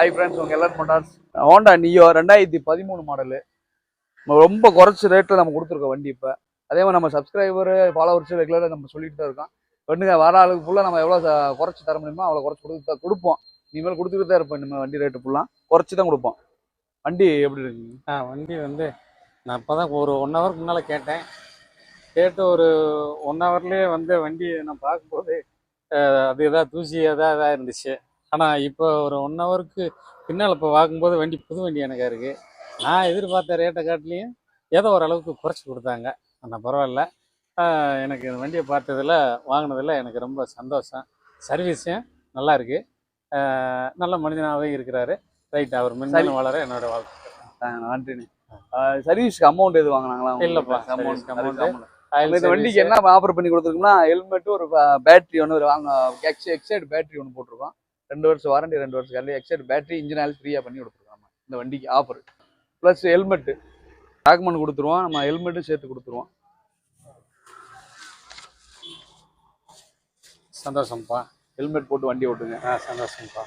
Hi friends, உங்கள் எல்லாரும் Motors Honda neo 2013 model. ரொம்ப குறைச்சி ரேட்டில் நம்ம கொடுத்துருக்கோம் வண்டி. இப்போ அதே மாதிரி நம்ம சப்ஸ்கிரைபர் ஃபாலோவர்ஸ் ரெகுலராக நம்ம சொல்லிட்டு தான் இருக்கோம். வண்டிங்க வர ஆளுக்கு ஃபுல்லாக நம்ம எவ்வளோ குறைச்சி தர முடியுமோ அவ்வளோ குறைச்சி கொடுப்போம். இனிமேல் கொடுத்துக்கிட்டு தான் இருப்போம். நம்ம வண்டி ரேட்டு ஃபுல்லாக குறைச்சி தான் கொடுப்போம். வண்டி எப்படி இருக்குங்க? வண்டி நான் இப்போ தான் ஒரு 1 ஹவருக்கு முன்னால் கேட்டு ஒரு 1 ஹவர்லேயே வண்டி நான் பார்க்கும்போது அது எதாவது தூசி இதாக இருந்துச்சு. ஆனால் இப்போ ஒரு 1 ஹவருக்கு பின்னால் இப்போ பார்க்கும்போது வண்டி புது வண்டி எனக்கு இருக்குது. நான் எதிர்பார்த்த ரேட்டை காட்டிலையும் ஏதோ ஓரளவுக்கு குறைச்சி கொடுத்தாங்க. ஆனால் பரவாயில்ல. எனக்கு இந்த வண்டியை பார்த்ததில் வாங்கினதில் எனக்கு ரொம்ப சந்தோஷம். சர்வீஸும் நல்லா இருக்குது. நல்ல மனிதனாகவே இருக்கிறாரு. ரைட், அவர் முன்னாடி வளர என்னோட வாழ்க்கை. நன்றி. சர்வீஸ்க்கு அமௌண்ட் எது வாங்கினாங்களா? இல்லைப்பா, இந்த வண்டிக்கு என்ன ஆஃபர் பண்ணி கொடுத்துருக்கோம்னா, ஹெல்மெட், ஒரு பேட்டரி ஒன்று வாங்க, எக்ஸைடு பேட்டரி ஒன்று போட்டிருக்கோம். 2 வருஷம் வாரண்டி, 2 வருஷம் கல்வி, எக்ஸைடு பேட்டரி, இன்ஜின் ஆயில் ஃப்ரீயாக பண்ணி கொடுத்துருக்கோம். இந்த வண்டிக்கு ஆஃபர் ப்ளஸ் ஹெல்மெட்டு டாக்குமெண்ட் கொடுத்துருவோம். நம்ம ஹெல்மெட்டும் சேர்த்து கொடுத்துருவோம். சந்தோஷம்ப்பா. ஹெல்மெட் போட்டு வண்டி ஓட்டுங்க. சந்தோஷம்ப்பா.